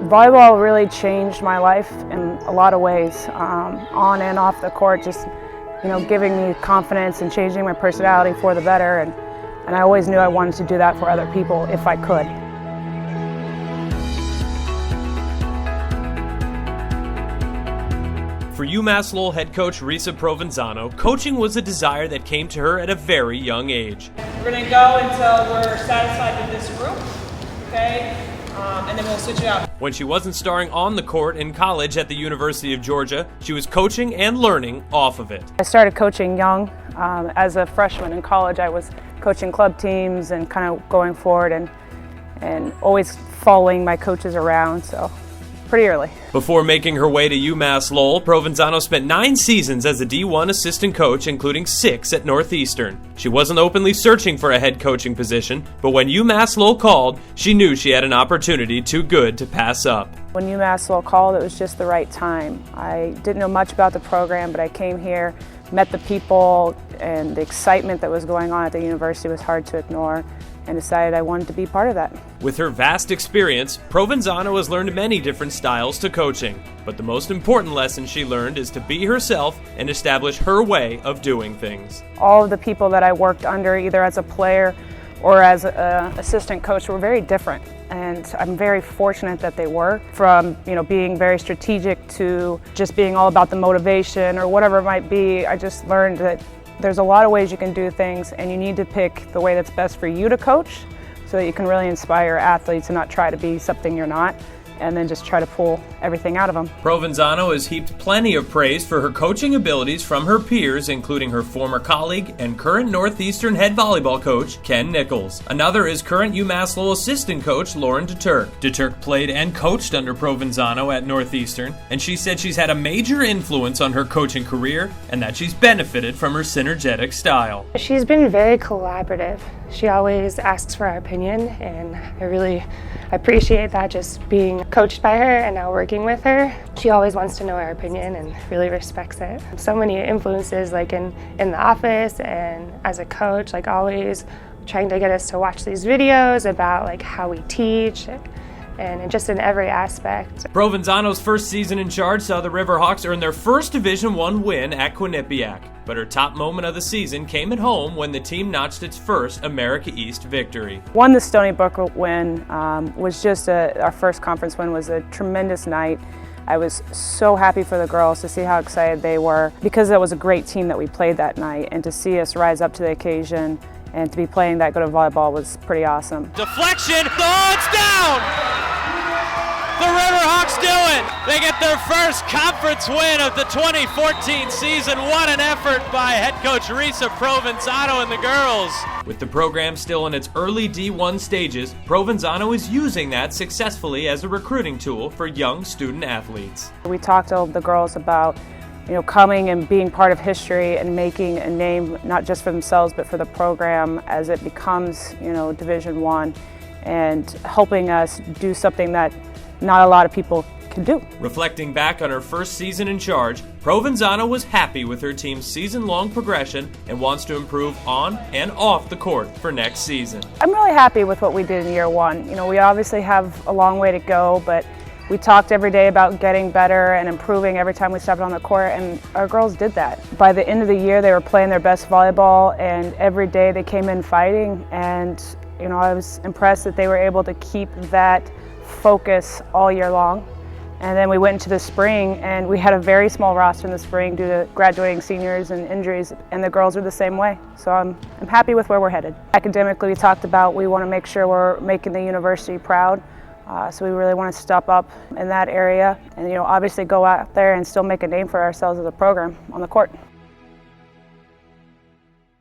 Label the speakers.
Speaker 1: Volleyball really changed my life in a lot of ways, on and off the court, just giving me confidence and changing my personality for the better, and I always knew I wanted to do that for other people if I could.
Speaker 2: For UMass Lowell head coach Resa Provanzano, coaching was a desire that came to her at a very young age.
Speaker 3: We're going to go until we're satisfied with this group, okay? And then we'll switch it out.
Speaker 2: When she wasn't starring on the court in college at the University of Georgia, she was coaching and learning off of it.
Speaker 1: I started coaching young. As a freshman in college, I was coaching club teams and kind of going forward and always following my coaches around, so pretty early.
Speaker 2: Before making her way to UMass Lowell, Provanzano spent 9 seasons as a D1 assistant coach, including 6 at Northeastern. She wasn't openly searching for a head coaching position, but when UMass Lowell called, she knew she had an opportunity too good to pass up.
Speaker 1: When UMass Lowell called, it was just the right time. I didn't know much about the program, but I came here, met the people, and the excitement that was going on at the university was hard to ignore, and decided I wanted to be part of that.
Speaker 2: With her vast experience, Provanzano has learned many different styles to coaching, but the most important lesson she learned is to be herself and establish her way of doing things.
Speaker 1: All of the people that I worked under, either as a player or as an assistant coach, were very different, and I'm very fortunate that they were. From being very strategic to just being all about the motivation or whatever it might be, I just learned that there's a lot of ways you can do things, and you need to pick the way that's best for you to coach so that you can really inspire athletes and not try to be something you're not, and then just try to pull everything out of them.
Speaker 2: Provanzano has heaped plenty of praise for her coaching abilities from her peers, including her former colleague and current Northeastern head volleyball coach, Ken Nichols. Another is current UMass Lowell assistant coach, Lauren DeTurk. DeTurk played and coached under Provanzano at Northeastern, and she said she's had a major influence on her coaching career and that she's benefited from her synergetic style.
Speaker 4: She's been very collaborative. She always asks for our opinion, and I really appreciate that, just being coached by her and now working with her. She always wants to know our opinion and really respects it. So many influences, like in the office and as a coach, like always trying to get us to watch these videos about like how we teach and just in every aspect.
Speaker 2: Provanzano's first season in charge saw the Riverhawks earn their first Division I win at Quinnipiac, but her top moment of the season came at home when the team notched its first America East victory.
Speaker 1: Won the Stony Brook win was just our first conference win, was a tremendous night. I was so happy for the girls to see how excited they were, because it was a great team that we played that night, and to see us rise up to the occasion and to be playing that good of volleyball was pretty awesome.
Speaker 2: Deflection, it's down! The Riverhawks do it! They get their first conference win of the 2014 season. What an effort by head coach Resa Provanzano and the girls. With the program still in its early D1 stages, Provanzano is using that successfully as a recruiting tool for young student athletes.
Speaker 1: We talked to the girls about coming and being part of history and making a name not just for themselves but for the program as it becomes Division I, and helping us do something that not a lot of people can do.
Speaker 2: Reflecting back on her first season in charge, Provanzano was happy with her team's season-long progression and wants to improve on and off the court for next season.
Speaker 1: I'm really happy with what we did in year one. We obviously have a long way to go, but we talked every day about getting better and improving every time we stepped on the court, and our girls did that. By the end of the year, they were playing their best volleyball, and every day they came in fighting, and I was impressed that they were able to keep that focus all year long. And then we went into the spring, and we had a very small roster in the spring due to graduating seniors and injuries, and the girls are the same way. So I'm happy with where we're headed. Academically, we talked about we want to make sure we're making the university proud. So we really want to step up in that area and obviously go out there and still make a name for ourselves as a program on the court.